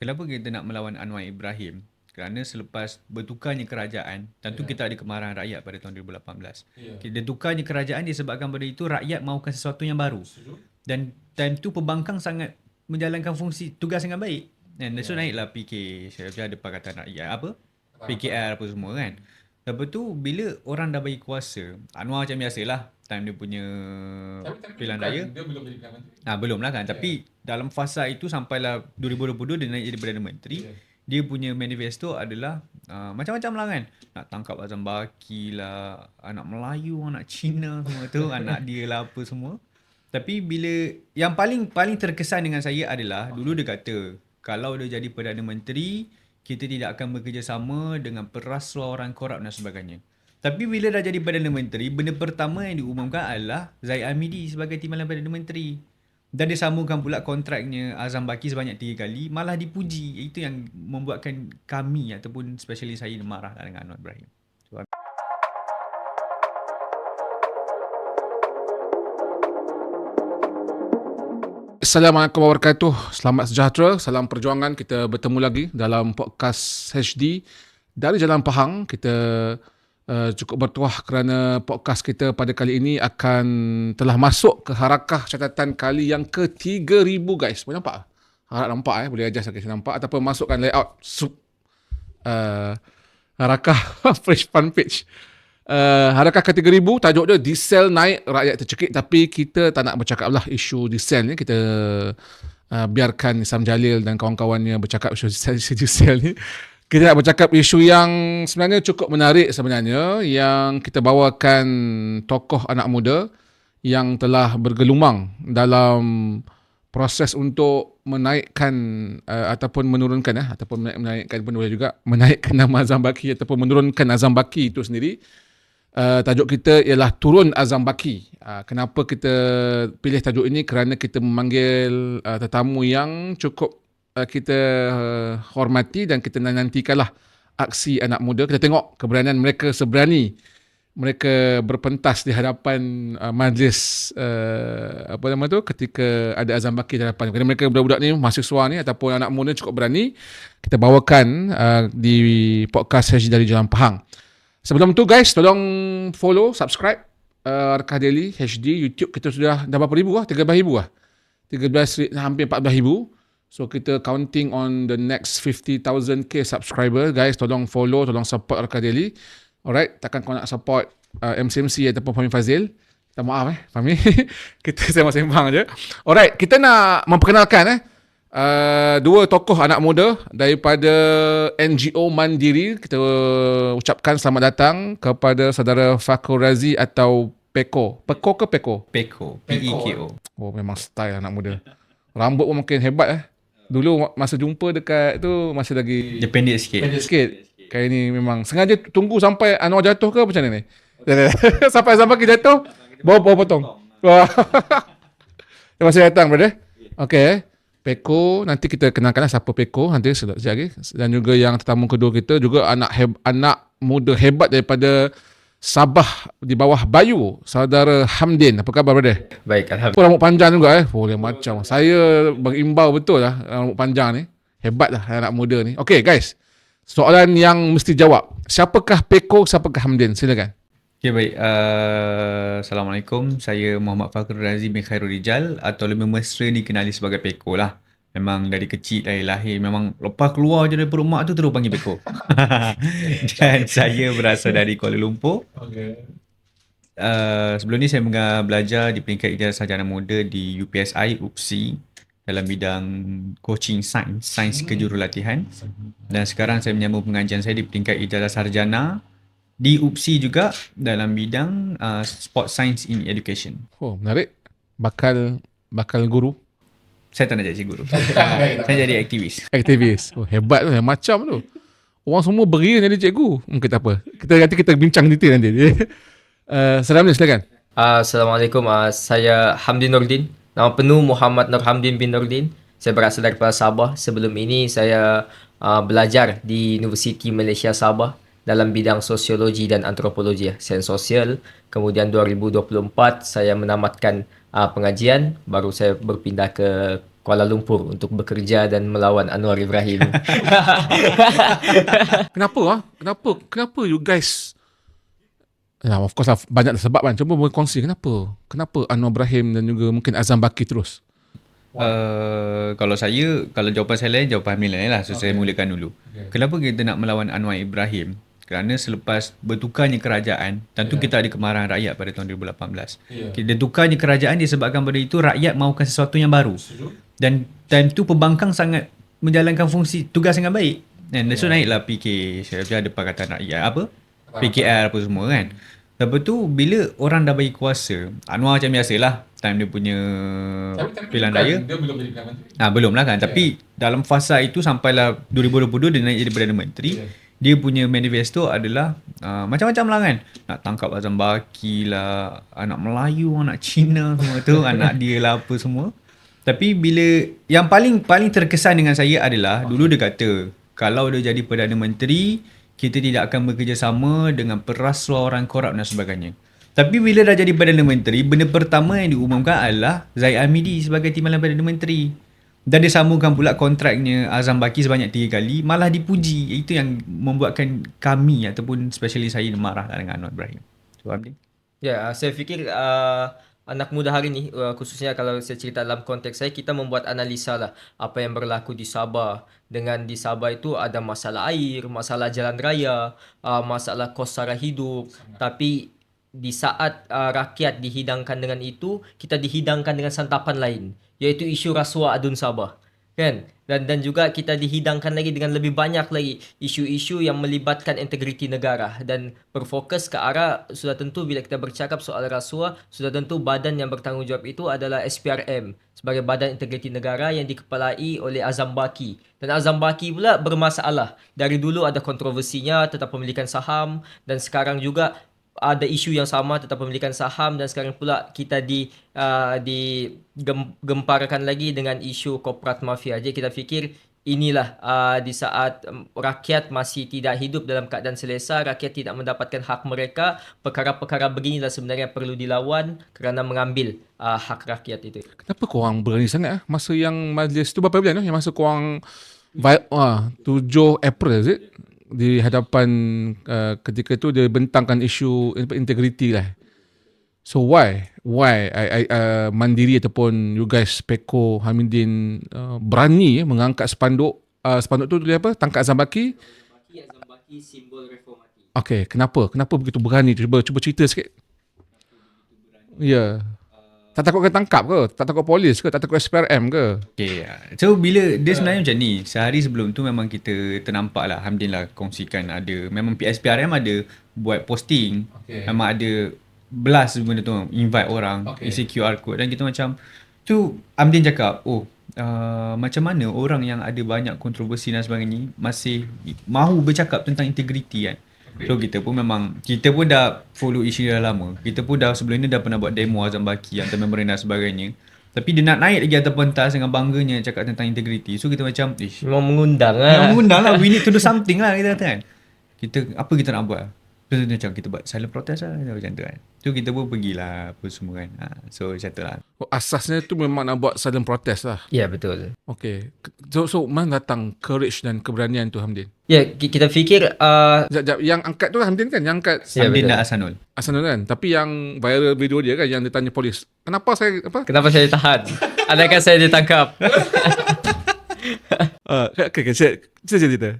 Kenapa kita nak melawan Anwar Ibrahim? Kerana selepas bertukarnya kerajaan, tentu kita ada kemarahan rakyat pada tahun 2018. Dia tukarnya kerajaan disebabkan pada itu rakyat mahukan sesuatu yang baru. Dan time tu pembangkang sangat menjalankan fungsi tugas dengan baik. Dan so naiklah PK, ada Pakatan Rakyat apa? PKR apa semua kan. Lepas tu bila orang dah bagi kuasa, Anwar macam biasalah time dia punya pilihan raya. Dia belum jadi Perdana Menteri. Belum lah kan. Tapi dalam fasa itu sampailah 2022 dia naik jadi Perdana Menteri. Dia punya manifesto adalah macam-macam lah kan. Nak tangkap Azam Baki lah, anak Melayu, anak Cina semua tu, anak dia lah apa semua. Tapi bila yang paling terkesan dengan saya adalah dulu dia kata kalau dia jadi Perdana Menteri, kita tidak akan bekerjasama dengan perasuah orang korup dan sebagainya. Tapi bila dah jadi Perdana Menteri, benda pertama yang diumumkan adalah Zaid Hamidi sebagai timbalan Perdana Menteri. Dan dia sambungkan pula kontraknya Azam Baki sebanyak 3 kali, malah dipuji. Itu yang membuatkan kami ataupun spesialis saya marah dengan Anwar Ibrahim. So, Assalamualaikum warahmatullahi wabarakatuh. Selamat sejahtera, salam perjuangan. Kita bertemu lagi dalam podcast HD dari Jalan Pahang. Kita cukup bertuah kerana podcast kita pada kali ini akan telah masuk ke harakah catatan kali yang ke-3000 guys. Boleh nampak? Harap nampak boleh adjust lagi saya nampak ataupun masukkan layout harakah fresh fun page. Harakah ke-3000, tajuk dia diesel naik rakyat tercekik, tapi kita tak nak bercakap lah isu diesel ni. Kita biarkan Sam Jalil dan kawan-kawannya bercakap isu diesel ni. Kita nak bercakap isu yang sebenarnya cukup menarik sebenarnya, yang kita bawakan tokoh anak muda yang telah bergelumang dalam proses untuk menaikkan ataupun menurunkan ataupun menaikkan pun boleh juga, menaikkan nama Azam Baki ataupun menurunkan Azam Baki itu sendiri. Tajuk kita ialah Turun Azam Baki. Kenapa kita pilih tajuk ini? Kerana kita memanggil tetamu yang cukup kita hormati dan kita nantikanlah aksi anak muda. Kita tengok keberanian mereka seberani mereka berpentas di hadapan majlis ketika ada Azam Baki di hadapan. Kerana mereka budak-budak ni, mahasiswa ni ataupun anak muda cukup berani. Kita bawakan di podcast HD dari Jalan Pahang. Sebelum tu guys, tolong follow, subscribe Arkah Daily HD. YouTube kita sudah dah berapa ribu 13,000 hampir 14,000. So kita counting on the next 50,000k subscriber. Guys, tolong follow, tolong support Arkah Daily. Alright, takkan kau nak support MCMC ataupun Fahmi Fazil, minta maaf Fahmi. Kita sembang-sembang je. Alright, kita nak memperkenalkan dua tokoh anak muda daripada NGO Mandiri. Kita ucapkan selamat datang kepada saudara Fakhur Razi atau Peko. Peko ke Peko? Peko, P-E-K-O. Oh, memang style anak muda. Rambut pun makin hebat Dulu masa jumpa dekat tu masih lagi Dia pendek sikit. Kali ni memang sengaja tunggu sampai Anwar jatuh ke macam ni? Sampai jatuh bawa potong. Wah. Terima kasih datang brother. Okay. Peko, nanti kita kenalkan siapa Peko nanti sekejap lagi. Dan juga yang tetamu kedua kita juga anak muda hebat daripada Sabah di bawah Bayu, saudara Hamdin. Apa khabar brother? Baik, alhamdulillah. Rambut panjang juga boleh macam. Saya berimbau betul lah rambut panjang ni. Hebat lah anak muda ni. Okay guys, soalan yang mesti jawab. Siapakah Peko, siapakah Hamdin? Silakan. Okay, baik. Assalamualaikum. Saya Muhammad Fakhur Razi bin Khairul Rijal atau lebih mesra dikenali sebagai Peko lah. Memang dari kecil, dari lahir, memang lepas keluar je dari perut mak tu terus panggil Peko. Dan saya berasal dari Kuala Lumpur. Okay. Sebelum ni saya belajar di peringkat ijazah sarjana muda di UPSI, UPSI dalam bidang coaching sains kejurulatihan. Dan sekarang saya menyambung pengajian saya di peringkat ijazah sarjana di UPSI juga dalam bidang sport science in education. Oh, menarik. Bakal guru. Saya tak nak jadi guru. Saya jadi aktivis. Aktivis. Oh, hebat tu, macam tu. Orang semua beri jadi cikgu. Mungkin tak apa. Nanti kita bincang detail nanti. Salam ni, silakan. Assalamualaikum. Saya Hamdin Nordin. Nama penuh Muhammad Nur Hamdin bin Nordin. Saya berasal daripada Sabah. Sebelum ini saya belajar di Universiti Malaysia Sabah dalam bidang sosiologi dan antropologi, sains sosial. Kemudian 2024 saya menamatkan pengajian, baru saya berpindah ke Kuala Lumpur untuk bekerja dan melawan Anwar Ibrahim. Kenapa you guys, of course lah, banyak sebab kan. Cuba berkongsi kenapa Anwar Ibrahim dan juga mungkin Azam Baki terus. Kalau jawapan saya lain, jawapan Hamid lain lah. So saya mulakan dulu. Kenapa kita nak melawan Anwar Ibrahim? Kerana selepas bertukarnya kerajaan, tentu kita ada kemarahan rakyat pada tahun 2018. Kita tukarnya kerajaan disebabkan pada itu rakyat mahukan sesuatu yang baru. Dan time tu pembangkang sangat menjalankan fungsi tugas dengan baik. Dan so naiklah PK, ada Pakatan Rakyat apa? PKR apa semua kan. Lepas tu bila orang dah bagi kuasa, Anwar macam biasalah time dia punya pilihan raya. Dia belum jadi Perdana Menteri. Belum lah kan. Tapi dalam fasa itu sampailah 2022 dia naik jadi Perdana Menteri. Dia punya manifesto adalah macam-macam lah kan. Nak tangkap Azam Baki lah, anak Melayu, anak Cina semua tu, anak dia lah apa semua. Tapi bila yang paling terkesan dengan saya adalah dulu dia kata kalau dia jadi Perdana Menteri, kita tidak akan bekerjasama dengan perasuah orang korup dan sebagainya. Tapi bila dah jadi Perdana Menteri, benda pertama yang diumumkan adalah Zaid Hamidi sebagai timbalan Perdana Menteri. Dan dia sambungkan pula kontraknya Azam Baki sebanyak 3 kali, malah dipuji. Itu yang membuatkan kami ataupun spesialis saya marah dengan Anwar Ibrahim. So, Hamdi? Ya, saya fikir anak muda hari ni, khususnya kalau saya cerita dalam konteks saya, kita membuat analisa lah apa yang berlaku di Sabah. Dengan di Sabah itu ada masalah air, masalah jalan raya, masalah kos sara hidup. Tapi di saat rakyat dihidangkan dengan itu, kita dihidangkan dengan santapan lain, iaitu isu rasuah adun Sabah. Kan? Dan juga kita dihidangkan lagi dengan lebih banyak lagi isu-isu yang melibatkan integriti negara dan berfokus ke arah, sudah tentu bila kita bercakap soal rasuah, sudah tentu badan yang bertanggungjawab itu adalah SPRM sebagai badan integriti negara yang dikepalai oleh Azam Baki. Dan Azam Baki pula bermasalah. Dari dulu ada kontroversinya tentang pemilikan saham dan sekarang juga ada isu yang sama tentang pemilikan saham dan sekarang pula kita digemparkan lagi dengan isu korporat mafia. Jadi kita fikir inilah di saat rakyat masih tidak hidup dalam keadaan selesa, rakyat tidak mendapatkan hak mereka, perkara-perkara beginilah sebenarnya perlu dilawan kerana mengambil hak rakyat itu. Kenapa korang berani sangat masa yang majlis tu berapa bulan yang masa korang 7 April is it? Di hadapan ketika tu dia bentangkan isu integriti lah. So why Mandiri ataupun you guys Peko Hamidin berani mengangkat spanduk tu tulis apa? Tangkap Azam Baki. Azam Baki simbol reformati. Okay, kenapa begitu berani? Cuba cerita sikit. Ya. Tak takut kena tangkap ke? Tak takut polis ke? Tak takut SPRM ke? Okay. So bila dia sebenarnya macam ni, sehari sebelum tu memang kita ternampak lah, Alhamdulillah kongsikan ada, memang PSPRM ada buat posting, memang ada blast benda tu, invite orang, isi QR code dan kita macam tu, Amdin cakap, macam mana orang yang ada banyak kontroversi dan sebagainya masih mahu bercakap tentang integriti kan. So kita pun dah follow isu dah lama. Kita pun dah sebelum ni dah pernah buat demo Azam Baki, hantar member dan sebagainya. Tapi dia nak naik lagi atas pentas dengan bangganya cakap tentang integriti. So kita macam memang mengundang lah. We need to do something lah kita kata kan. Apa kita nak buat? Terus macam kita buat silent protest lah macam tu kan. So kita pun pergilah apa semua kan. So macam tu lah. Asasnya tu memang nak buat silent protest lah. Ya, betul. Okay. So mana datang courage dan keberanian tu Hamdin? Ya, kita fikir yang angkat tu Hamdin kan? Yang angkat Hamdin dan Ahsanul kan? Tapi yang viral video dia kan, yang dia tanya polis, kenapa saya ditahan? Adakah saya ditangkap? Okay, cerita.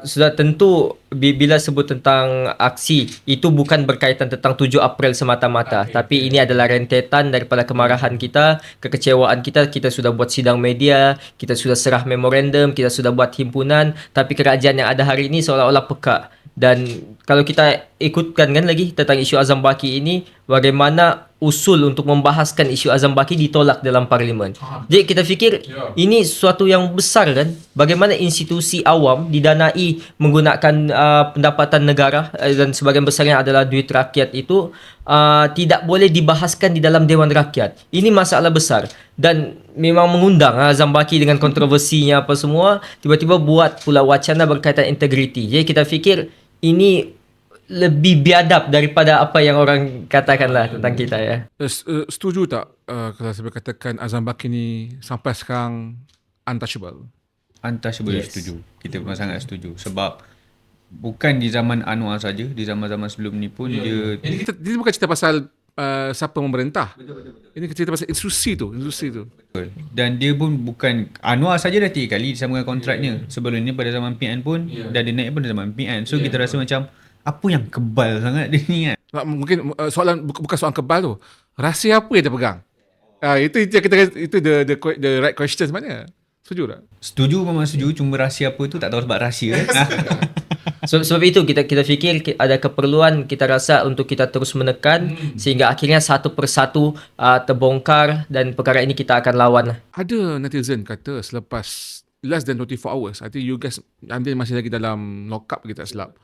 Sudah tentu bila sebut tentang aksi, itu bukan berkaitan tentang 7 April semata-mata, tapi ini adalah rentetan daripada kemarahan kita, kekecewaan kita. Kita sudah buat sidang media, kita sudah serah memorandum, kita sudah buat himpunan, tapi kerajaan yang ada hari ini seolah-olah peka. Dan kalau kita ikutkan kan lagi tentang isu Azam Baki ini, bagaimana usul untuk membahaskan isu Azam Baki ditolak dalam parlimen. Jadi kita fikir ini sesuatu yang besar kan. Bagaimana institusi awam didanai menggunakan pendapatan negara dan sebagian besarnya adalah duit rakyat itu tidak boleh dibahaskan di dalam Dewan Rakyat. Ini masalah besar dan memang mengundang Azam Baki dengan kontroversinya apa semua, tiba-tiba buat pula wacana berkaitan integriti. Jadi kita fikir ini lebih biadab daripada apa yang orang katakanlah tentang kita ya. Setuju tak kalau saya katakan Azam Baki ni sampai sekarang untouchable? Untouchable, Yes. setuju. Kita memang sangat setuju. Sebab bukan di zaman Anwar saja, di zaman-zaman sebelum ni pun dia Ini bukan cerita pasal siapa memerintah. Ini cerita pasal institusi tu. betul. Dan dia pun bukan Anwar saja dah 3 kali disambungkan kontraknya. Sebelum ni pada zaman PN pun dan dia naik pun pada zaman PN. So kita rasa macam apa yang kebal sangat dia ni kan. Mungkin soalan bukan soalan kebal tu. Rahsia apa yang dia pegang? Itu the right question sebenarnya. Setuju tak? Setuju, memang setuju. Cuma rahsia apa tu tak tahu sebab rahsia. Sebab itu kita fikir ada keperluan kita rasa untuk kita terus menekan sehingga akhirnya satu persatu terbongkar dan perkara ini kita akan lawan. Ada netizen kata selepas less than 24 hours, I think you guys ambil masih lagi dalam lockup kita silap.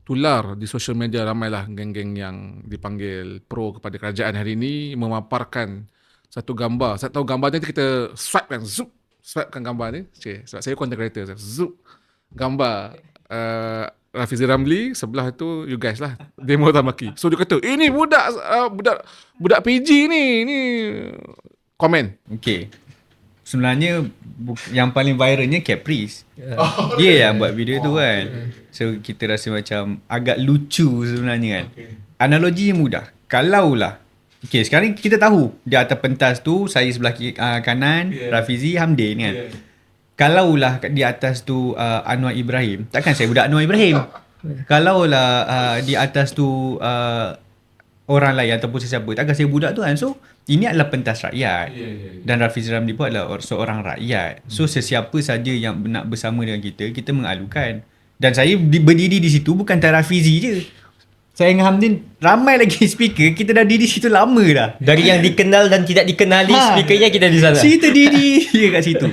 Tular di social media ramailah geng-geng yang dipanggil pro kepada kerajaan hari ini memaparkan satu gambar. Saya tahu gambar ni kita swipekan gambar ni. Sebab saya content creator. Gambar Rafizi Ramli, sebelah tu you guys lah, demo Tamaki. So dia kata, ini budak PG ni komen. Okay. Sebenarnya yang paling viralnya Caprice. Dia yang buat video tu kan. So kita rasa macam agak lucu sebenarnya kan. Analogi yang mudah. Kalaulah okay, sekarang kita tahu di atas pentas tu saya sebelah kanan, Rafizi, Hamdin kan. Kalaulah di atas tu Anwar Ibrahim, takkan saya budak Anwar Ibrahim. Kalaulah di atas tu orang lain ataupun sesiapa, takkan saya budak tu kan. So ini adalah pentas rakyat. Dan Rafizi Ramli pun adalah seorang rakyat. So sesiapa saja yang nak bersama dengan kita mengalukan. Dan saya berdiri di situ bukan tak Rafizi je. Saya dengan Hamdin ramai lagi speaker, kita dah diri situ lama dah. Dari yang dikenal dan tidak dikenali speakernya kita di sana. Kita diri je kat situ.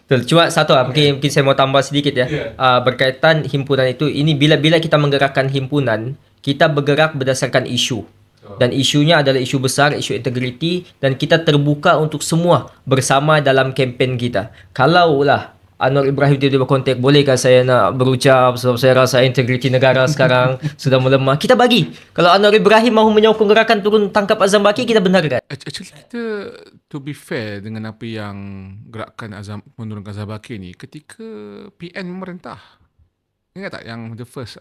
Betul. Cuma satu mungkin saya mau tambah sedikit ya. Berkaitan himpunan itu, ini bila kita menggerakkan himpunan, kita bergerak berdasarkan isu. Dan isunya adalah isu besar, isu integriti, dan kita terbuka untuk semua bersama dalam kempen kita. Kalaulah Anwar Ibrahim tiba-tiba kontak, bolehkah saya nak berucap sebab saya rasa integriti negara sekarang sudah melemah, kita bagi. Kalau Anwar Ibrahim mahu menyokong gerakan turun tangkap Azam Baki, kita benarkan. Actually kita, to be fair dengan apa yang gerakan menurunkan Azam Baki ni, ketika PN memerintah, ingat tak yang the first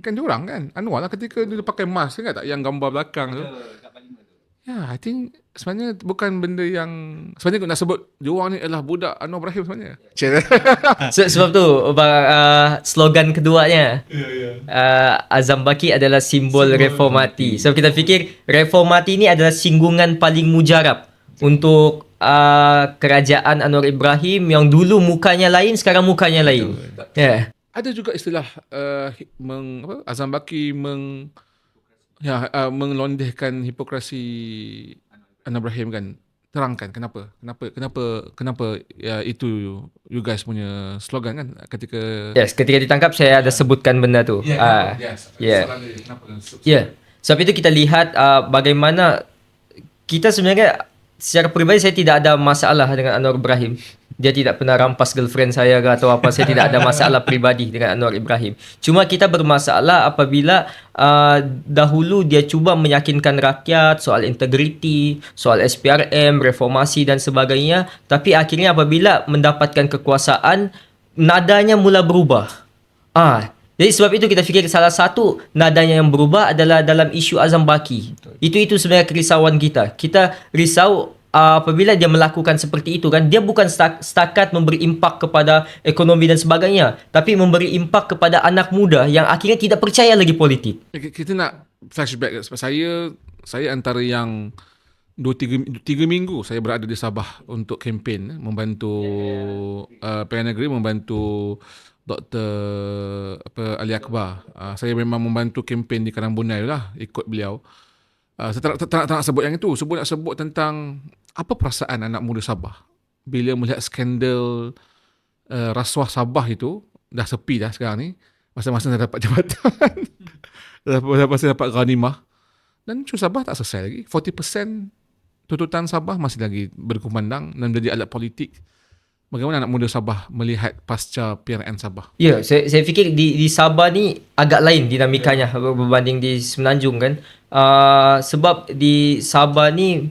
kan diorang kan Anwar lah ketika dia pakai mask, ingat tak yang gambar belakang tu. Ya, I think sebenarnya bukan benda yang sebenarnya nak sebut diorang ni adalah budak Anwar Ibrahim sebenarnya. Sebab tu slogan keduanya Azam Baki adalah simbol reformati. So kita fikir reformati ni adalah singgungan paling mujarab untuk kerajaan Anwar Ibrahim yang dulu mukanya lain, sekarang mukanya lain. Ya. Ada juga istilah Azam Baki menglondehkan hipokrasi Anwar Ibrahim kan. Terangkan kenapa ya, itu you guys punya slogan kan ketika Ketika ditangkap saya ada sebutkan benda tu. Sebab itu kita lihat bagaimana kita sebenarnya secara peribadi saya tidak ada masalah dengan Anwar Ibrahim. Dia tidak pernah rampas girlfriend saya ke atau apa. Saya tidak ada masalah peribadi dengan Anwar Ibrahim. Cuma kita bermasalah apabila dahulu dia cuba meyakinkan rakyat soal integriti, soal SPRM, reformasi dan sebagainya. Tapi akhirnya apabila mendapatkan kekuasaan, nadanya mula berubah. Jadi sebab itu kita fikir salah satu nadanya yang berubah adalah dalam isu Azam Baki. Itu sebenarnya kerisauan kita. Kita risau apabila dia melakukan seperti itu kan, dia bukan setakat memberi impak kepada ekonomi dan sebagainya, tapi memberi impak kepada anak muda yang akhirnya tidak percaya lagi politik. Kita nak flashback sebab saya antara yang 3 minggu saya berada di Sabah untuk kempen membantu Pilihan Negeri, membantu Dr. Ali Akbar. Saya memang membantu kempen di Karambunai lah, ikut beliau. Saya tak nak sebut yang itu. Nak sebut tentang apa perasaan anak muda Sabah bila melihat skandal rasuah Sabah itu. Dah sepi dah sekarang ni, masa-masa saya dapat jabatan. Masa dapat ghanimah. Dan isu Sabah tak selesai lagi. 40% tuntutan Sabah masih lagi berkumandang dan menjadi alat politik Bagaimana anak muda Sabah melihat pasca PRN Sabah? Ya, saya fikir di Sabah ni agak lain dinamikanya berbanding di Semenanjung kan. Sebab di Sabah ni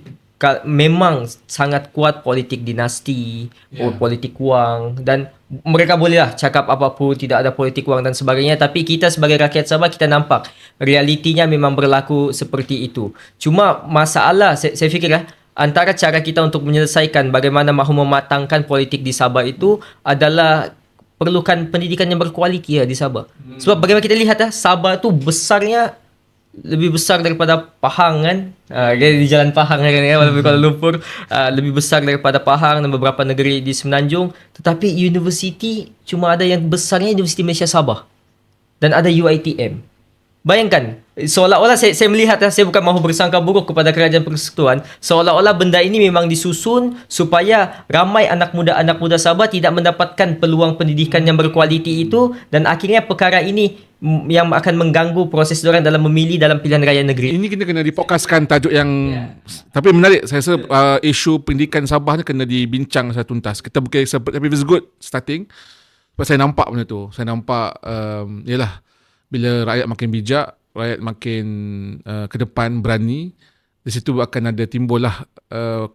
memang sangat kuat politik dinasti, politik wang, dan mereka bolehlah cakap apapun, tidak ada politik wang dan sebagainya, tapi kita sebagai rakyat Sabah kita nampak realitinya memang berlaku seperti itu. Cuma masalah saya fikir antara cara kita untuk menyelesaikan bagaimana mahu mematangkan politik di Sabah itu adalah perlukan pendidikan yang berkualiti di Sabah. Sebab bagaimana kita lihat Sabah tu besarnya lebih besar daripada Pahang kan. Di Jalan Pahang kan, walaupun Kuala Lumpur lebih besar daripada Pahang dan beberapa negeri di Semenanjung, tetapi universiti cuma ada yang besarnya Universiti Malaysia Sabah dan ada UiTM. Bayangkan, seolah-olah saya melihat, saya bukan mahu bersangka buruk kepada kerajaan persekutuan, seolah-olah benda ini memang disusun supaya ramai anak muda Sabah tidak mendapatkan peluang pendidikan yang berkualiti itu, dan akhirnya perkara ini yang akan mengganggu proses diorang dalam memilih dalam pilihan raya negeri. Ini kita kena dipokaskan tajuk yang tapi menarik. Saya rasa isu pendidikan Sabah ni kena dibincang secara tuntas. Kita bukan tapi it's good starting. Sebab saya nampak benda tu. Saya nampak yalah, bila rakyat makin bijak, rakyat makin ke depan berani, di situ akan ada timbullah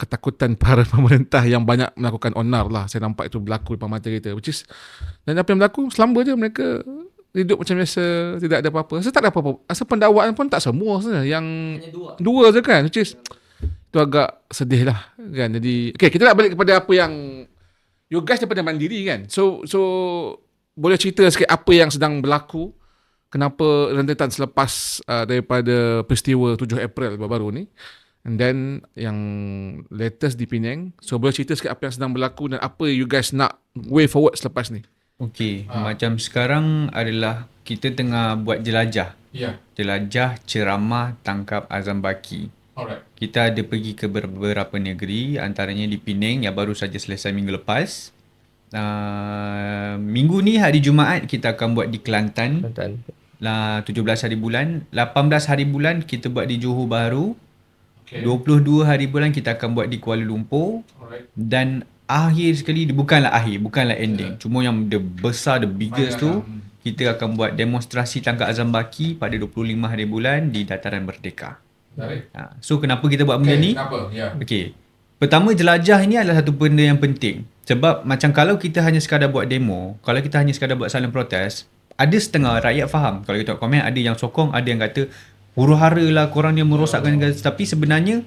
ketakutan para pemerintah yang banyak melakukan onar lah. Saya nampak itu berlaku depan mata kita, which is, dan apa yang berlaku selamba je mereka hidup macam biasa, tidak ada apa-apa. Saya tak ada apa-apa. Asal pendakwaan pun tak semua sebenarnya. Yang dua je kan, which is itu agak sedih lah kan. Jadi okay, kita nak balik kepada apa yang you guys daripada Mandiri kan. So boleh cerita sikit apa yang sedang berlaku, kenapa rentetan selepas daripada peristiwa 7 April baru-baru ni, and then yang latest di Penang. So boleh cerita sikit apa yang sedang berlaku dan apa you guys nak way forward selepas ni. Okey, macam sekarang adalah kita tengah buat jelajah. Jelajah, ceramah, tangkap Azam Baki. Alright. Kita ada pergi ke beberapa negeri, antaranya di Penang yang baru saja selesai minggu lepas. Minggu ni hari Jumaat kita akan buat di Kelantan. 17 hari bulan, 18 hari bulan kita buat di Johor Bahru. 22 hari bulan kita akan buat di Kuala Lumpur. Dan akhir sekali, bukanlah ending. Cuma yang the besar, the biggest tu, kita akan buat demonstrasi tangkap Azam Baki pada 25 hari bulan di Dataran Merdeka. So kenapa kita buat benda ni? Okey. Pertama, jelajah ini adalah satu benda yang penting. Sebab macam kalau kita hanya sekadar buat demo, kalau kita hanya sekadar buat silent protest, ada setengah rakyat faham. Kalau kita tengok komen, ada yang sokong, ada yang kata huru-hara lah korang dia merosakkan negara. Tapi sebenarnya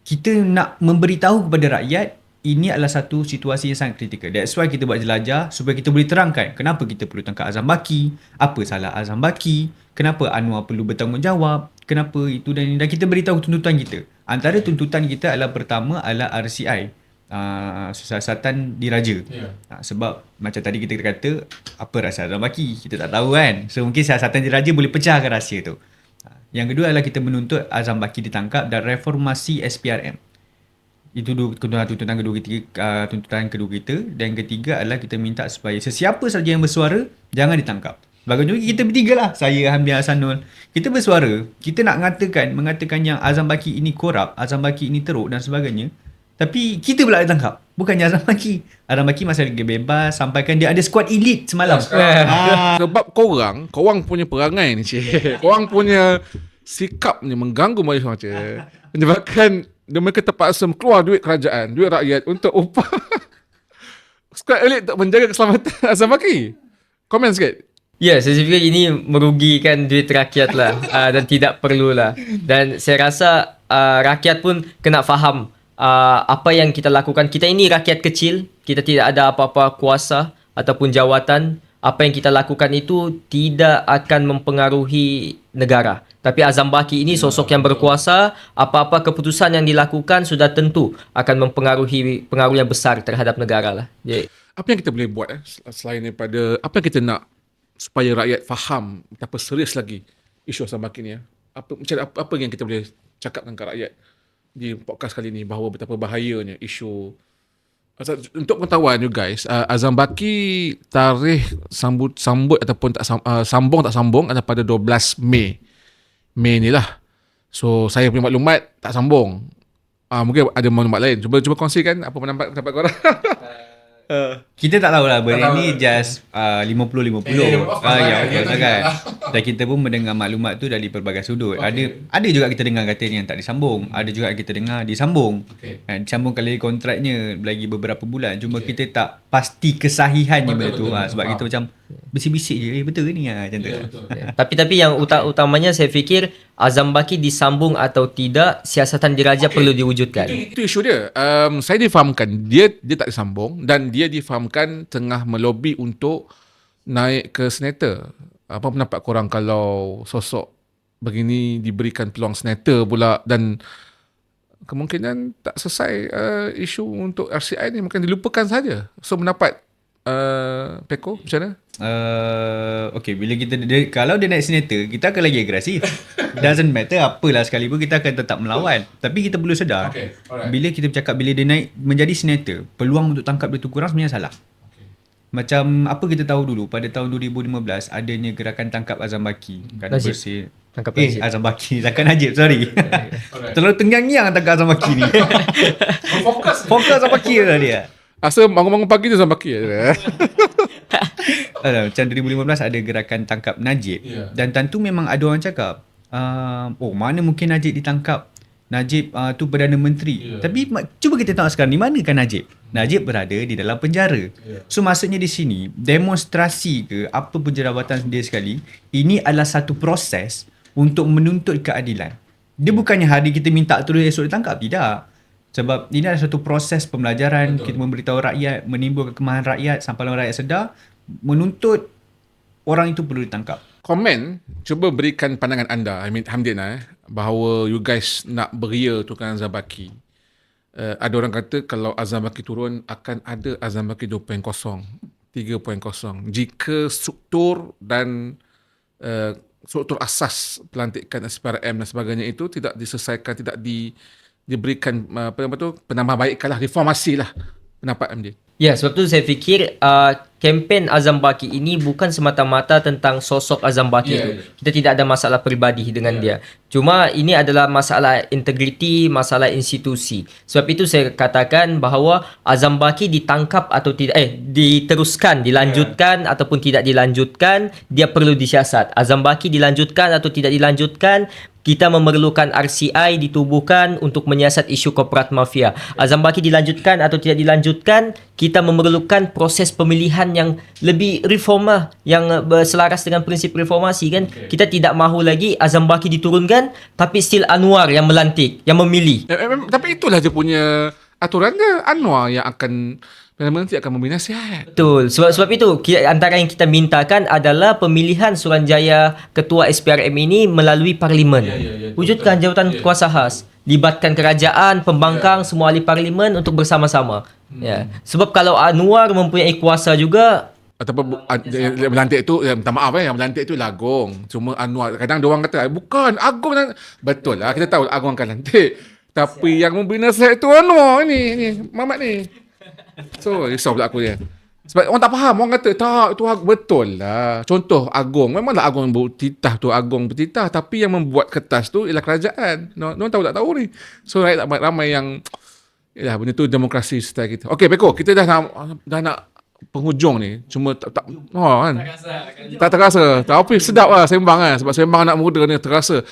kita nak memberitahu kepada rakyat ini adalah satu situasi yang sangat kritikal. That's why kita buat jelajah, supaya kita boleh terangkan kenapa kita perlu tangkap Azam Baki, apa salah Azam Baki, kenapa Anwar perlu bertanggungjawab, kenapa itu dan kita beritahu tuntutan kita. Antara tuntutan kita adalah pertama adalah RCI, siasatan diraja. Sebab macam tadi kita kata, apa rahsia Azam Baki, kita tak tahu kan. So mungkin siasatan diraja boleh pecahkan rahsia tu. Yang kedua adalah kita menuntut Azam Baki ditangkap dan reformasi SPRM. Itu tuntutan kedua kita. Dan ketiga adalah kita minta supaya sesiapa saja yang bersuara jangan ditangkap. Bagaimana kita bertiga lah, saya, Hamdi, Hasanul, kita bersuara, kita nak mengatakan yang Azam Baki ini korup, Azam Baki ini teruk dan sebagainya. Tapi kita pula ditangkap, bukannya Azam Baki. Azam Baki masih lagi bebas, sampaikan dia ada squad elite semalam. Sebab korang punya perangai ni cik. Korang punya sikap ni mengganggu Malaysia macam. Menyebabkan mereka terpaksa keluar duit kerajaan, duit rakyat untuk upah squad elite untuk menjaga keselamatan Azam Baki. Komen sikit. Ya, saya fikir ini merugikan duit rakyat lah dan tidak perlulah. Dan saya rasa rakyat pun kena faham apa yang kita lakukan. Kita ini rakyat kecil, kita tidak ada apa-apa kuasa ataupun jawatan. Apa yang kita lakukan itu tidak akan mempengaruhi negara. Tapi Azam Baki ini sosok yang berkuasa, apa-apa keputusan yang dilakukan sudah tentu akan mempengaruhi pengaruh yang besar terhadap negara lah. Apa yang kita boleh buat selain daripada apa yang kita nak supaya rakyat faham betapa serius lagi isu Azam Baki ni? Apa yang kita boleh cakapkan ke rakyat di podcast kali ni bahawa betapa bahayanya isu. Untuk pengetahuan you guys, Azam Baki tarikh sambut ataupun sambung adalah pada 12 Mei ni lah. So saya punya maklumat tak sambung. Mungkin ada maklumat lain. Cuba kongsikan apa pendapat korang. Kita tak tahulah benda ni just 50-50. Ya, betul sangat. Dan kita pun mendengar maklumat tu dari pelbagai sudut. Ada juga kita dengar kata yang tak disambung. Ada juga kita dengar disambung. Disambungkan lagi kontraknya lagi beberapa bulan. Cuma kita tak pasti kesahihannya benda tu. Sebab kita macam bisik-bisik je, betul ke ni? Macam tu. Tapi yang utamanya saya fikir Azam Baki disambung atau tidak, siasatan diraja perlu diwujudkan. Itu isu dia. Saya difahamkan dia tak disambung dan dia difahamkan tengah melobi untuk naik ke senator. Apa pendapat korang kalau sosok begini diberikan peluang senator pula dan kemungkinan tak selesai isu untuk RCI ni, mungkin dilupakan saja. So pendapat Peko macam mana? Okay, bila kalau dia naik senator, kita akan lagi agresif. Doesn't matter apalah sekalipun, kita akan tetap melawan. Tapi kita perlu sedar, bila kita bercakap bila dia naik menjadi senator, peluang untuk tangkap dia tu kurang sebenarnya salah. Macam apa kita tahu dulu pada tahun 2015 adanya gerakan tangkap Azam Baki. Najib. Tangkap Najib. Azam Baki, takkan Najib, sorry. Terlalu tenggang-ngang tangkap Azam Baki ni. Fokus Azam Baki lah dia. Asa bangun-bangun pagi tu Azam Baki. Macam 2015 ada gerakan tangkap Najib. Dan tentu memang ada orang cakap, mana mungkin Najib ditangkap? Najib tu Perdana Menteri. Tapi cuba kita tengok sekarang, di manakah Najib? Najib berada di dalam penjara. So maksudnya di sini, demonstrasi ke apa pun jabatan dia sekali, ini adalah satu proses untuk menuntut keadilan. Dia bukannya hari kita minta terus esok ditangkap, tidak. Sebab ini adalah satu proses pembelajaran. Betul. Kita memberitahu rakyat, menimbulkan kemahan rakyat sampai rakyat sedar, menuntut orang itu perlu ditangkap. Komen, cuba berikan pandangan anda, Hamdin, bahawa you guys nak beria tukang Azam Baki. Ada orang kata kalau Azam Baki turun akan ada Azam Baki 2.0, 3.0. Jika struktur dan struktur asas pelantikan SPRM dan sebagainya itu tidak diselesaikan, tidak diberikan penambahbaikan lah, reformasi lah. Pendapat Hamdin? Ya, sebab tu saya fikir kempen Azam Baki ini bukan semata-mata tentang sosok Azam Baki itu. Kita tidak ada masalah peribadi dengan dia. Cuma ini adalah masalah integriti, masalah institusi. Sebab itu saya katakan bahawa Azam Baki ditangkap atau tidak, diteruskan, dilanjutkan ataupun tidak dilanjutkan, dia perlu disiasat. Azam Baki dilanjutkan atau tidak dilanjutkan, kita memerlukan RCI ditubuhkan untuk menyiasat isu korporat mafia. Azam Baki dilanjutkan atau tidak dilanjutkan, kita memerlukan proses pemilihan yang lebih reforma, yang berselaras dengan prinsip reformasi kan. Kita tidak mahu lagi Azam Baki diturunkan tapi still Anwar yang melantik, yang memilih. Tapi itulah dia punya aturan dia. Anwar yang akan nanti akan memberi nasihat. Betul. Sebab itu antara yang kita mintakan adalah pemilihan Suruhanjaya Ketua SPRM ini melalui Parlimen. Wujudkan jawatan kuasa khas. Libatkan kerajaan, pembangkang, semua ahli Parlimen untuk bersama-sama. Ya. Sebab kalau Anwar mempunyai kuasa juga, ataupun yang melantik itu, minta maaf yang melantik itu Agong. Cuma Anwar, kadang dia orang kata bukan Agong. Betul lah, kita tahu Agong akan lantik. Tapi yang memberi nasihat itu Anwar ni Mamat ni. So risau pula aku dia. Sebab orang tak faham, orang kata tak, itu betul lah. Contoh Agong, memanglah Agong bertitah tu, Agong bertitah, tapi yang membuat kertas tu ialah kerajaan. Mereka tahu tak tahu ni. So rakyat ramai yang yalah, benda tu demokrasi style kita. Okey Peko, kita dah nak penghujung ni. Cuma tak kan. Tak terasa. Tapi sedap lah sembang kan. Sebab sembang anak muda ni terasa.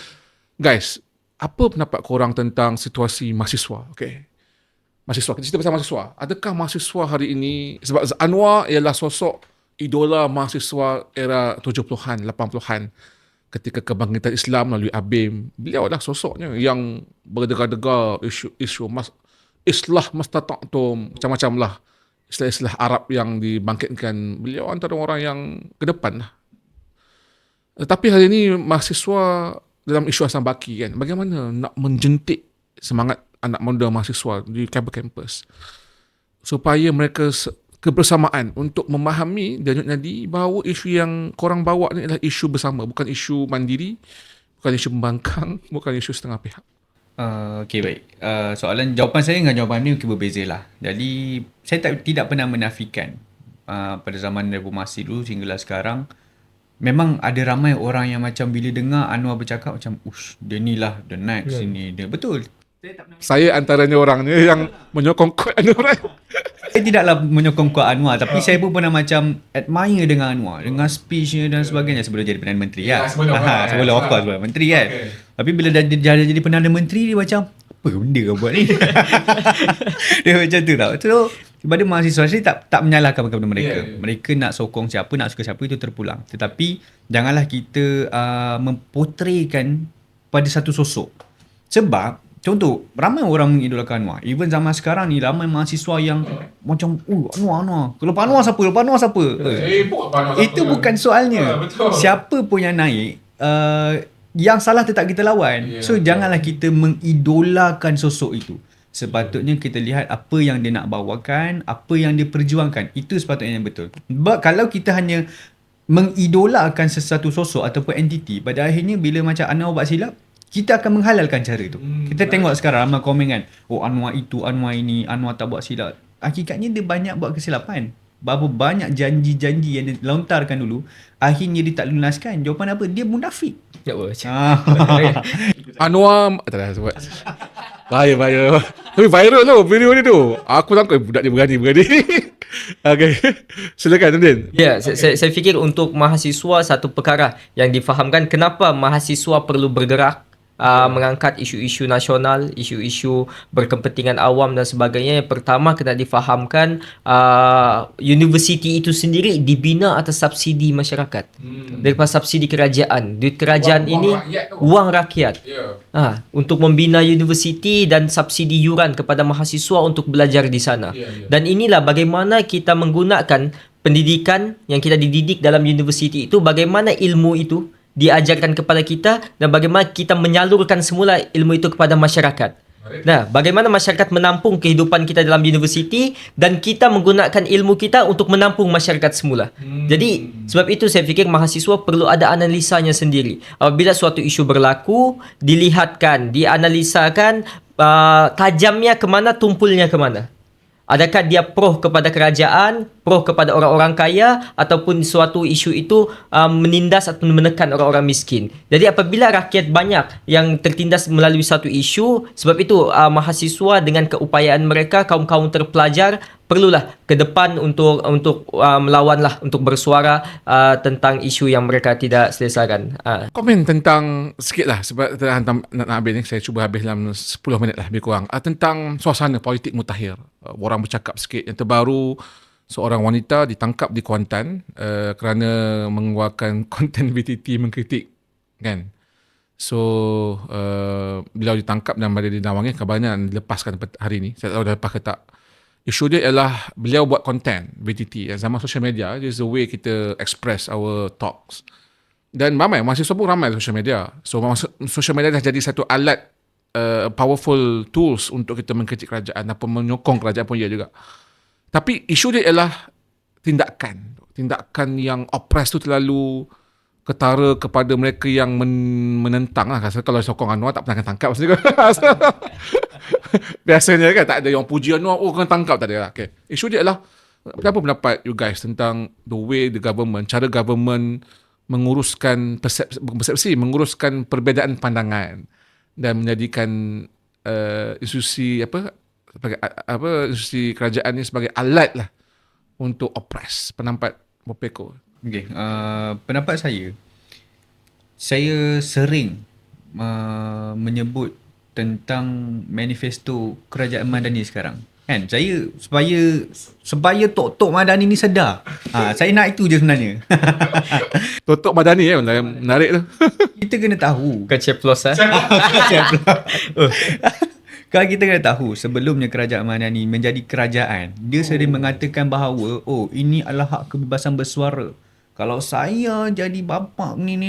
Guys, apa pendapat korang tentang situasi mahasiswa? Okey. Mahasiswa, kita cerita pasal mahasiswa. Adakah mahasiswa hari ini, sebab Anwar ialah sosok idola mahasiswa era 70-an, 80-an ketika kebangkitan Islam melalui ABIM. Beliau adalah sosoknya yang berdegar-degar isu islah mastata'tum, macam-macam lah istilah-istilah Arab yang dibangkitkan. Beliau antara orang yang ke depan lah. Tetapi hari ini mahasiswa dalam isu Azam Baki kan, bagaimana nak menjentik semangat anak muda mahasiswa di kampus supaya mereka kebersamaan untuk memahami dan nadi bahawa isu yang korang bawa ni adalah isu bersama, bukan isu mandiri, bukan isu pembangkang, bukan isu setengah pihak. Okay, baik. Jawapan saya dengan jawapan ni mungkin berbeza lah. Jadi saya tidak pernah menafikan pada zaman reformasi dulu sehinggalah sekarang memang ada ramai orang yang macam bila dengar Anwar bercakap macam dia ni lah the next ini dia. Betul. Saya antaranya orangnya yang menyokong kuat Anwar. Saya tidaklah menyokong kuat Anwar, tapi saya pun pernah macam admire dengan Anwar, dengan speechnya dan sebagainya sebelum jadi Perdana Menteri Ya, kan. sebelum, Sebelum of course sebelum Menteri kan. Okay. Tapi bila dah jadi Perdana Menteri dia macam apa benda kau buat ni? Dia macam tu tau. So kepada mahasiswa saya tak menyalahkan kepada mereka. Ya. Mereka nak sokong siapa, nak suka siapa itu terpulang. Tetapi janganlah kita memportraykan pada satu sosok. Sebab contoh, ramai orang mengidolakan Anwar. Even zaman sekarang ni ramai mahasiswa yang macam Anwar. Lepas Anwar siapa? Itu bukan soalnya. Betul. Siapa pun yang naik, yang salah tetap kita lawan. Ya, So betul. janganlah kita mengidolakan sosok itu. Sepatutnya kita lihat apa yang dia nak bawakan, apa yang dia perjuangkan. Itu sepatutnya yang betul. But kalau kita hanya mengidolakan sesuatu sosok ataupun entiti, pada akhirnya bila macam Anwar buat silap, kita akan menghalalkan cara itu. Kita tengok sekarang ramai komen kan, Anwar itu, Anwar ini, Anwar tak buat silap. Hakikatnya dia banyak buat kesilapan. Berapa banyak janji-janji yang dia lontarkan dulu, akhirnya dia tak lunaskan. Jawapan apa? Dia munafik. Ya Allah. Anwar tak dah sebut. Bahaya. Tapi viral tu video ni tu. Aku tangkap budak dia berani. Okay. Silakan Nurdin. Ya, saya fikir untuk mahasiswa satu perkara yang difahamkan kenapa mahasiswa perlu bergerak mengangkat isu-isu nasional, isu-isu berkepentingan awam dan sebagainya. Yang pertama kena difahamkan universiti itu sendiri dibina atas subsidi masyarakat. Daripada subsidi kerajaan. Duit kerajaan wang rakyat. Untuk membina universiti dan subsidi yuran kepada mahasiswa untuk belajar di sana. Dan inilah bagaimana kita menggunakan pendidikan yang kita dididik dalam universiti itu, bagaimana ilmu itu diajarkan kepada kita dan bagaimana kita menyalurkan semula ilmu itu kepada masyarakat. Nah, bagaimana masyarakat menampung kehidupan kita dalam universiti dan kita menggunakan ilmu kita untuk menampung masyarakat semula. Jadi, sebab itu saya fikir mahasiswa perlu ada analisanya sendiri. Apabila suatu isu berlaku, dilihatkan, dianalisakan tajamnya ke mana, tumpulnya ke mana. Adakah dia pro kepada kerajaan, pro kepada orang-orang kaya, ataupun suatu isu itu menindas atau menekan orang-orang miskin. Jadi apabila rakyat banyak yang tertindas melalui satu isu, sebab itu mahasiswa dengan keupayaan mereka, kaum-kaum terpelajar, perlulah ke depan untuk melawanlah, untuk bersuara tentang isu yang mereka tidak selesaikan. Komen tentang sikit lah sebab kita hantar nak habis ni. Saya cuba habis dalam 10 minit lah lebih kurang. Tentang suasana politik mutakhir. Orang bercakap sikit. Yang terbaru, seorang wanita ditangkap di Kuantan kerana mengeluarkan konten VTT mengkritik, kan. So beliau ditangkap dan berada di Nawangnya, kabarnya dilepaskan hari ni. Saya tak tahu dah lepas ke tak. Isu dia ialah beliau buat konten VTT. Zaman social media, is the way kita express our thoughts. Dan ramai, mahasiswa pun ramai social media. So social media dah jadi satu alat powerful tools untuk kita mengkritik kerajaan atau menyokong kerajaan pun ya juga. Tapi isu dia ialah tindakan yang oppress tu terlalu ketara kepada mereka yang menentang lah. Kalau sokong Anwar tak pernah akan tangkap maksudnya. Biasanya kan tak ada yang puji Anwar, kena tangkap, tak ada lah. Okay. Isu dia adalah, apa pendapat you guys tentang the way the government, cara government menguruskan persepsi, menguruskan perbezaan pandangan dan menjadikan institusi institusi kerajaan ni sebagai alat lah untuk oppress. Pendapat Mopeko. Okay, pendapat saya sering menyebut tentang manifesto Kerajaan Madani sekarang. Kan? Saya supaya Tok Madani ni sedar. Saya nak itu je sebenarnya. Tok Madani menarik tu. Kita kena tahu. Bukan ceplos Kalau kita kena tahu, sebelumnya Kerajaan Madani menjadi kerajaan, dia sering mengatakan bahawa ini adalah hak kebebasan bersuara. Kalau saya jadi bapa ni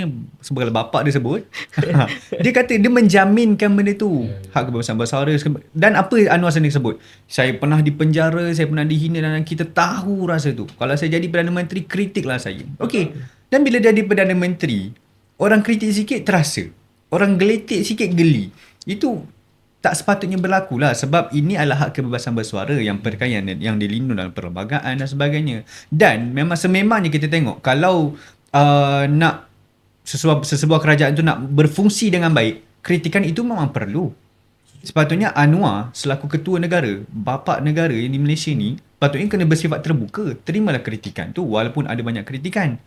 sebagai bapa dia sebut, dia kata dia menjaminkan benda tu, hak kebebasan bersuara. Dan apa Anwar sendiri sebut, saya pernah dipenjara, saya pernah dihina, dan kita tahu rasa tu. Kalau saya jadi Perdana Menteri, kritiklah saya. Okey. Dan bila jadi Perdana Menteri, orang kritik sikit terasa, orang geletik sikit geli. Itu tak sepatutnya berlaku lah, sebab ini adalah hak kebebasan bersuara yang perkayaan yang dilindung dalam perlembagaan dan sebagainya. Dan memang sememangnya kita tengok kalau nak sesebuah kerajaan tu nak berfungsi dengan baik, kritikan itu memang perlu. Sepatutnya Anwar selaku ketua negara, bapa negara yang di Malaysia ni, patutnya kena bersifat terbuka. Terimalah kritikan tu walaupun ada banyak kritikan.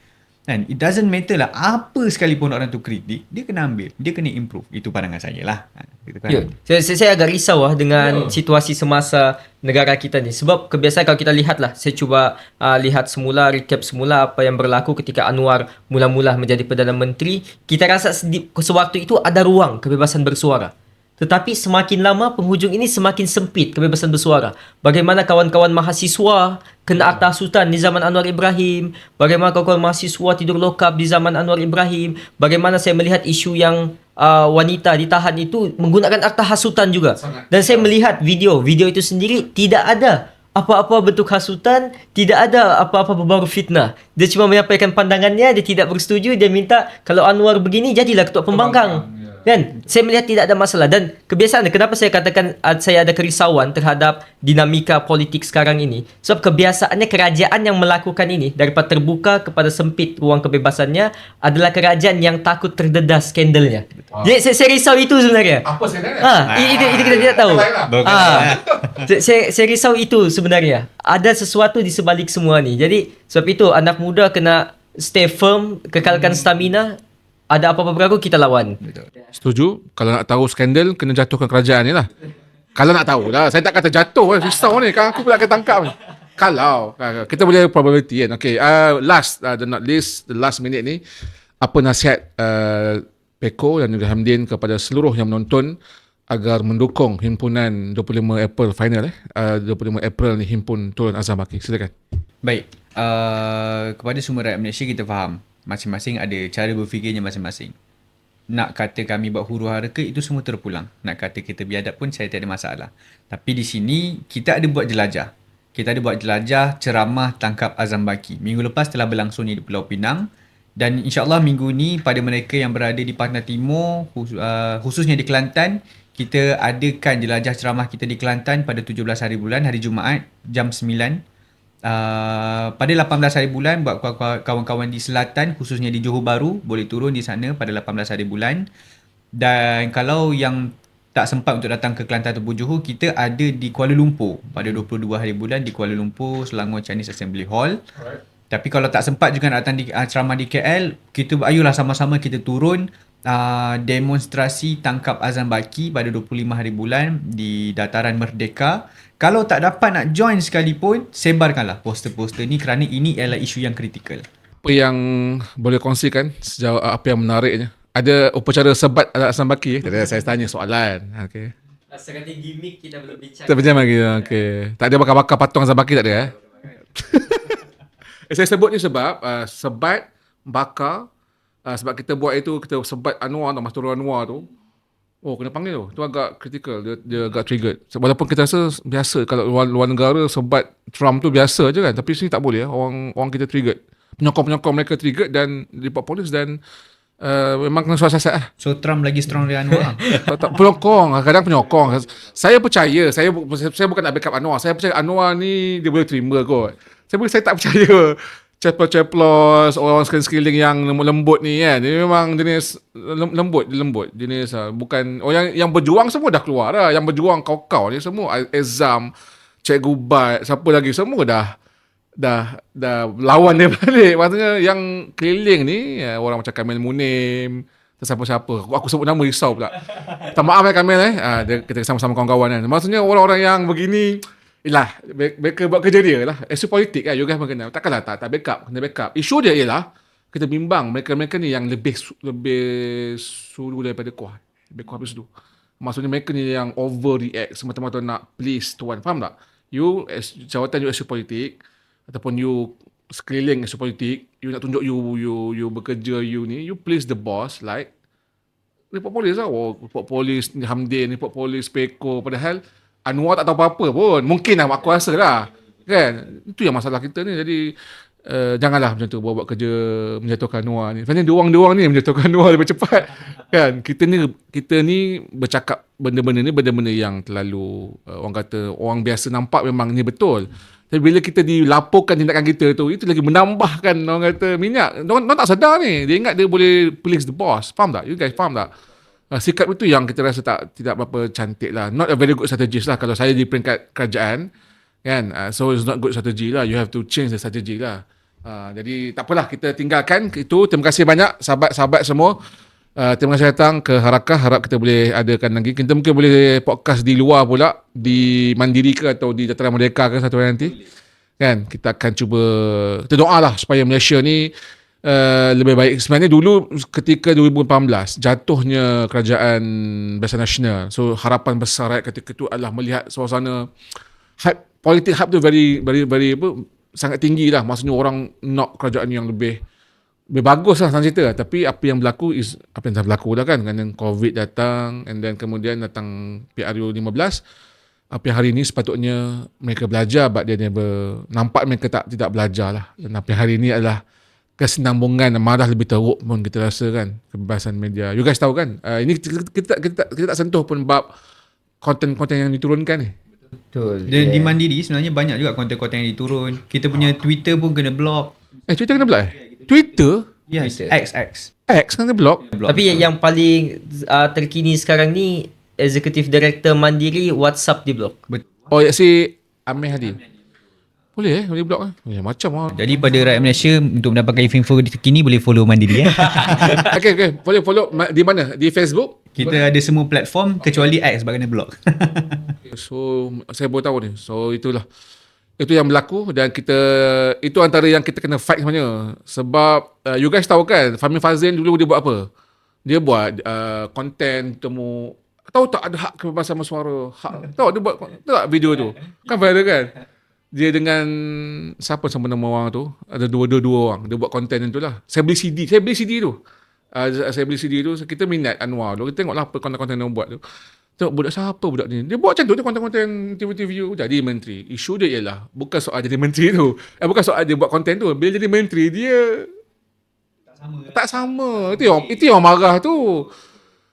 Kan? It doesn't matter lah apa sekalipun orang tu kritik, dia kena ambil, dia kena improve. Itu pandangan saya lah. Gitu kan? Ya, saya agak risau dengan situasi semasa negara kita ni. Sebab kebiasaan kalau kita lihat lah, saya cuba lihat semula, recap semula apa yang berlaku ketika Anwar mula-mula menjadi Perdana Menteri. Kita rasa sewaktu itu ada ruang kebebasan bersuara. Tetapi semakin lama penghujung ini semakin sempit kebebasan bersuara. Bagaimana kawan-kawan mahasiswa kena atas-hasutan di zaman Anwar Ibrahim. Bagaimana kawan-kawan mahasiswa tidur lokap di zaman Anwar Ibrahim. Bagaimana saya melihat isu yang wanita ditahan itu menggunakan atas-hasutan juga. Dan saya melihat video itu sendiri tidak ada apa-apa bentuk hasutan, tidak ada apa-apa berbau fitnah. Dia cuma menyampaikan pandangannya, dia tidak bersetuju, dia minta kalau Anwar begini jadilah ketua pembangkang. Kan? Saya melihat tidak ada masalah. Dan kebiasaan, kenapa saya katakan saya ada kerisauan terhadap dinamika politik sekarang ini? Sebab kebiasaannya kerajaan yang melakukan ini daripada terbuka kepada sempit ruang kebebasannya adalah kerajaan yang takut terdedah skandalnya. Jadi saya risau itu sebenarnya. Apa sebenarnya? Itu kita tidak tahu. Saya risau itu sebenarnya. Ada sesuatu di sebalik semua ni. Jadi sebab itu anak muda kena stay firm, kekalkan stamina. Ada apa-apa berlaku kita lawan. Setuju. Kalau nak tahu skandal, kena jatuhkan kerajaan ni lah. Kalau nak tahu lah. Saya tak kata jatuh. Risau ni. Kan aku pula akan tangkap ni. Kalau. Kita boleh probability kan. Okay. Last, the not least, the last minute ni. Apa nasihat Peko dan juga Hamdin kepada seluruh yang menonton agar mendukung himpunan 25 April final 25 April ni himpun turun azam baki. Silakan. Baik. Kepada semua rakyat Malaysia, kita faham. Masing-masing ada cara berfikirnya masing-masing. Nak kata kami buat huru hara ke, itu semua terpulang. Nak kata kita biadab pun saya tak ada masalah. Tapi di sini kita ada buat jelajah. Kita ada buat jelajah ceramah tangkap azam baki. Minggu lepas telah berlangsung di Pulau Pinang. Dan insyaAllah minggu ni pada mereka yang berada di Pantai Timur, khususnya di Kelantan, kita adakan jelajah ceramah kita di Kelantan pada 17 hari bulan, hari Jumaat, jam 9. Pada 18 hari bulan buat kawan-kawan di selatan khususnya di Johor Bahru boleh turun di sana pada 18 hari bulan. Dan kalau yang tak sempat untuk datang ke Kelantan atau Johor, kita ada di Kuala Lumpur pada 22 hari bulan di Kuala Lumpur Selangor Chinese Assembly Hall. Tapi kalau tak sempat juga nak datang di ceramah di KL, kita ayolah sama-sama kita turun demonstrasi tangkap azam baki pada 25 hari bulan di Dataran Merdeka. Kalau tak dapat nak join sekalipun, sebarkanlah poster-poster ni kerana ini adalah isu yang kritikal. Apa yang boleh kongsikan sejauh apa yang menariknya? Ada upacara sebat azam baki? Saya tanya soalan. Okay. Sekali gimmick kita belum bincang. Tak macam lagi. Okay. Tak ada bakar-bakar patung azam baki, tak ada Saya sebut ni sebab sebat, bakar, sebab kita buat itu, kita sebat Anwar, Mas Turun Anwar tu. Oh, kena panggil tu. Tu agak critical. Dia agak triggered. Walaupun kita rasa biasa. Kalau luar negara sebat Trump tu biasa je kan. Tapi sini tak boleh. Orang kita triggered. Penyokong-penyokong mereka triggered dan report polis dan memang kena suara siasat lah. So Trump lagi strong dari Anwar. tak, penyokong. Kadang penyokong. Saya percaya. Saya bukan nak backup Anwar. Saya percaya Anwar ni dia boleh terima kot. Saya tak percaya. Ceplos, orang sekeliling yang lembut ni kan. Dia memang jenis lembut. Jenis bukan yang berjuang semua dah keluar dah. Yang berjuang kau-kau ni semua Ezam, Cikgu Bat, siapa lagi semua dah lawan dia balik. Maksudnya yang keliling ni orang macam Kamil Munim, siapa-siapa. Aku sebut nama risau pula. Tak maaf Kamil kita sama-sama kawan-kawan kan. Maksudnya orang-orang yang begini mereka buat kerja dia lah. Isu politik kan, you guys mengenal. Takkanlah tak backup, kena backup. Isu dia ialah kita bimbang mereka ni yang lebih sulu daripada kuat. Lebih kuat habis dulu. Maksudnya mereka ni yang overreact semata-mata nak please tuan. Faham tak? You jawatan you isu politik ataupun you sekeliling isu politik, you nak tunjuk you bekerja you ni, you please the boss like report polis lah. Report polis Hamdin, report polis Peko, padahal Anwar tak tahu apa-apa pun. Mungkin lah aku rasa lah. Kan? Itu yang masalah kita ni. Jadi janganlah macam tu buat kerja menjatuhkan Anwar ni. Sebenarnya diorang ni menjatuhkan Anwar lebih cepat. Kan? Kita ni bercakap benda-benda ni benda-benda yang terlalu orang kata orang biasa nampak memang ni betul. Tapi bila kita dilaporkan tindakan kita tu, itu lagi menambahkan orang kata minyak. Diorang tak sedar ni. Dia ingat dia boleh please the boss. Faham tak? You guys faham tak? Sikap itu yang kita rasa tidak berapa cantik lah. Not a very good strategist lah kalau saya di peringkat kerajaan kan. So it's not good strategy lah. You have to change the strategy lah. Jadi tak apalah, kita tinggalkan itu. Terima kasih banyak sahabat-sahabat semua. Terima kasih datang ke Harakah. Harap kita boleh adakan lagi. Kita mungkin boleh podcast di luar pula, di Mandiri ke atau di Dataran Merdeka ke satu hari nanti. Kan, kita akan cuba, kita doa lah supaya Malaysia ni lebih baik. Sebenarnya dulu ketika 2018 jatuhnya kerajaan Barisan Nasional, so harapan besar rakyat ketika itu adalah melihat suasana politik hype tu very sangat tinggi lah. Maksudnya orang nak kerajaan yang lebih bagus lah senang cerita. Tapi apa yang berlaku is apa yang dah berlaku dah kan, kerana COVID datang and then kemudian datang PRU 15. Apa yang hari ini sepatutnya mereka belajar, but dia nampak mereka tidak belajar lah. Dan apa yang hari ini adalah kesinambungan dan marah lebih teruk pun kita rasa kan, kebebasan media. You guys tahu kan, ini kita tak sentuh pun bab konten-konten yang diturunkan ni. Betul. Dan di Mandiri sebenarnya banyak juga konten-konten yang diturun. Kita punya Twitter pun kena block. Twitter kena block Twitter? Yes, Twitter. X Kena block? Tapi yang paling terkini sekarang ni, Executive Director Mandiri WhatsApp di block. Oh, ya si Amir Hadi. Boleh block kan? Ya, macam lah. Jadi pada rakyat Malaysia, untuk mendapatkan info terkini boleh follow Mandiri. Okay. Boleh follow di mana? Di Facebook? Kita ada semua platform kecuali X sebab kena block. So, saya baru tahu ni. So, itulah. Itu yang berlaku dan itu antara yang kita kena fight sebenarnya. Sebab, you guys tahu kan, Fahmi Fazil dulu dia buat apa? Dia buat konten temu, tahu tak ada hak kebebasan bersuara? Tahu dia buat, tahu tak video tu? Kan viral kan? Dia dengan siapa sama nama orang tu, ada dua orang, dia buat konten tu lah. Saya beli CD tu. Saya beli CD tu, kita minat Anwar tu, kita tengoklah apa konten-konten yang buat tu. Tengok budak siapa budak ni, dia buat macam tu, dia konten-konten TV jadi menteri. Isu dia ialah bukan soal jadi menteri tu, bukan soal dia buat konten tu. Bila jadi menteri dia tak sama. Itu yang marah tu.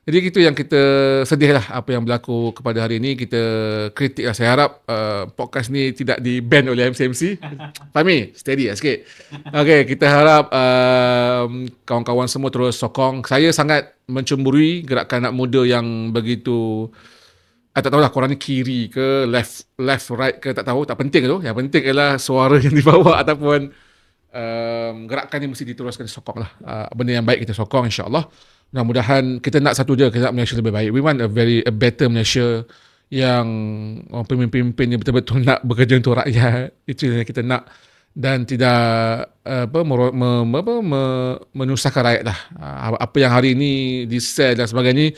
Jadi itu yang kita sedih lah apa yang berlaku kepada hari ini. Kita kritik lah. Saya harap podcast ni tidak di-ban oleh MCMC. Fahmi, steady lah sikit. Okay, kita harap kawan-kawan semua terus sokong. Saya sangat mencemburui gerakan anak muda yang begitu, tak tahulah korang ni kiri ke left right ke, tak tahu, tak penting tu. Yang penting ialah suara yang dibawa ataupun gerakan ni mesti diteruskan, sokong lah. Benda yang baik kita sokong, insyaAllah. Mudah-mudahan kita nak satu je, kita nak Malaysia lebih baik. We want a better Malaysia yang pemimpin-pemimpin yang betul-betul nak bekerja untuk rakyat. Itu yang kita nak, dan tidak menyusahkan rakyat lah. Apa yang hari ini di-sell dan sebagainya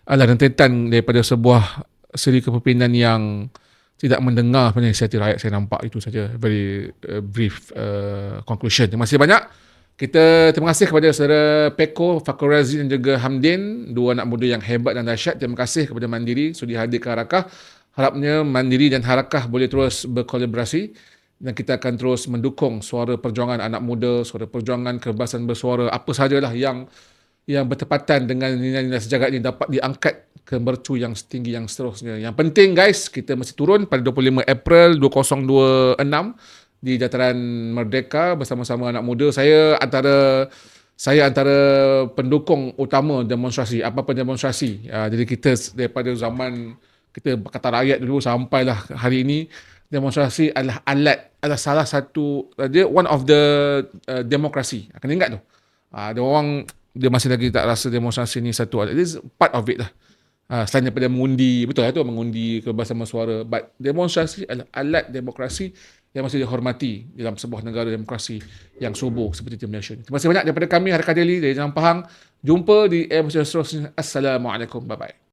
adalah rentetan daripada sebuah siri kepimpinan yang tidak mendengar penyiasati rakyat. Saya nampak itu saja. Very brief conclusion. Terima kasih banyak. Terima kasih kepada saudara Peko, Fakhur Razi dan juga Hamdin, dua anak muda yang hebat dan dahsyat. Terima kasih kepada Mandiri sudi hadir ke Harakah. Harapnya Mandiri dan Harakah boleh terus berkolaborasi dan kita akan terus mendukung suara perjuangan anak muda, suara perjuangan kebebasan bersuara, apa sahajalah yang bertepatan dengan nilai-nilai sejagat ini dapat diangkat ke mercu yang setinggi yang seterusnya. Yang penting guys, kita mesti turun pada 25 April 2026 di Dataran Merdeka bersama-sama anak muda. Saya antara pendukung utama demonstrasi, apa-apa demonstrasi. Jadi kita daripada zaman kita kata rakyat dulu sampailah hari ini, demonstrasi adalah salah satu, dia one of the demokrasi. Kena ingat tu. Ada orang dia masih lagi tak rasa demonstrasi ni satu alat. It is part of it lah. Selain daripada mengundi, betul lah tu, mengundi kebebasan bersuara, but demonstrasi adalah alat demokrasi yang mesti dihormati dalam sebuah negara demokrasi yang subur seperti Malaysia. Terima kasih banyak daripada kami, Harakah Daily dari Jalan Pahang. Jumpa di episode seterusnya. Assalamualaikum. Bye-bye.